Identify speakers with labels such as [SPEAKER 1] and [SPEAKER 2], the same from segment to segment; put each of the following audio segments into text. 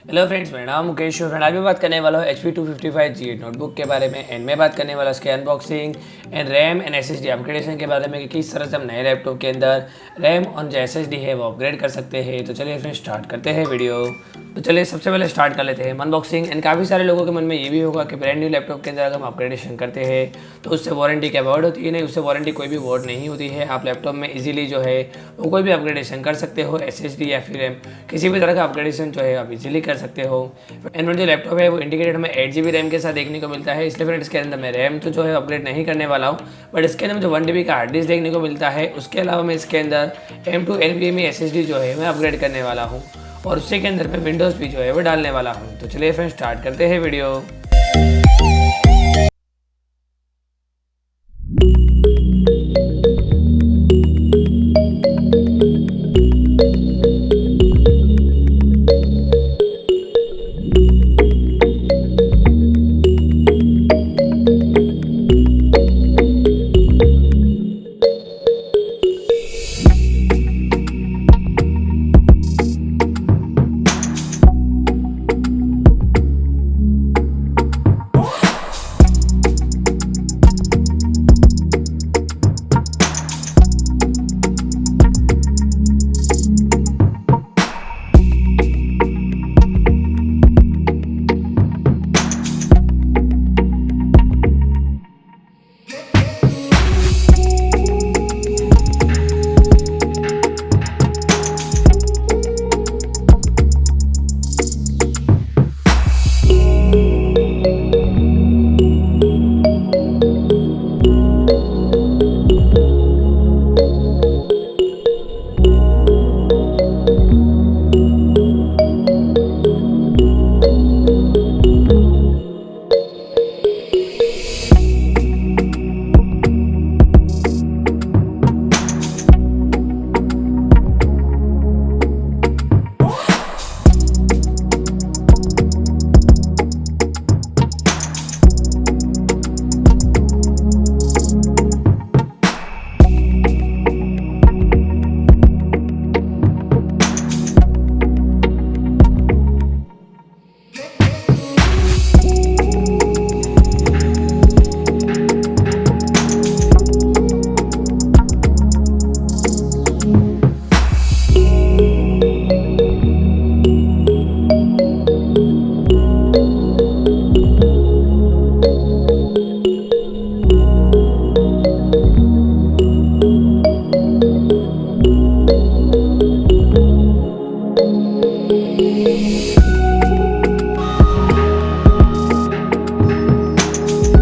[SPEAKER 1] Hello friends, मेरा नाम मुकेश और आज मैं बात करने वाला हूँ HP 255G8 नोटबुक के बारे में। एंड मैं बात करने वाला उसके unboxing and RAM and SSD upgradation के बारे में कि किस तरह से हम नए लैपटॉप के अंदर रैम और जो SSD है वो अपग्रेड कर सकते हैं। तो चलिए फ्रेंड्स स्टार्ट करते हैं वीडियो। तो चलिए सबसे पहले स्टार्ट कर लेते हैं अनबॉक्सिंग। एंड काफ़ी सारे लोगों के मन में ये भी होगा कि ब्रांड न्यू लैपटॉप के अंदर अगर हम अपग्रेडेशन करते हैं तो उससे वारंटी क्या वर्ड होती है। नहीं, उससे वारंटी कोई भी वर्ड नहीं होती है। आप लैपटॉप में इजीली जो है वो कोई भी अपग्रेडेशन कर सकते हो, SSD या फिर रैम किसी भी तरह का अपग्रेडेशन जो है आप इजीली कर सकते हो। एंड्रॉइड जो लैपटॉप है वो इंटीग्रेटेड हमें 8GB रैम के साथ देखने को मिलता है, इसलिए फ्रेंड इसके अंदर मैं रैम तो जो है अपग्रेड नहीं करने वाला हूँ, बट इसके अंदर जो 1TB का हार्ड डिस्क देखने को मिलता है उसके अलावा मैं इसके अंदर M2 NVMe SSD जो है मैं अपग्रेड करने वाला हूँ और उसी के अंदर मैं विंडोज़ भी जो है वो डालने वाला हूँ। तो चलिए फ्रेंड स्टार्ट करते हैं वीडियो।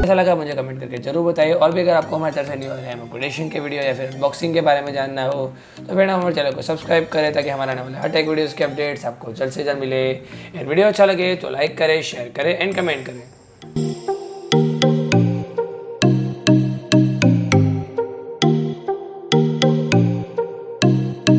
[SPEAKER 1] कैसा लगा मुझे कमेंट करके जरूर बताइए। और भी अगर आपको हमारे तरफ से न्यू रैम अपग्रेडेशन के वीडियो या फिर अनबॉक्सिंग के बारे में जानना हो तो फिर हमारे चैनल को सब्सक्राइब करें ताकि हमारा आने वाले हर टेक वीडियोस के अपडेट्स आपको जल्द से जल्द मिले। एंड वीडियो अच्छा लगे तो लाइक करें, शेयर करें एंड कमेंट करें।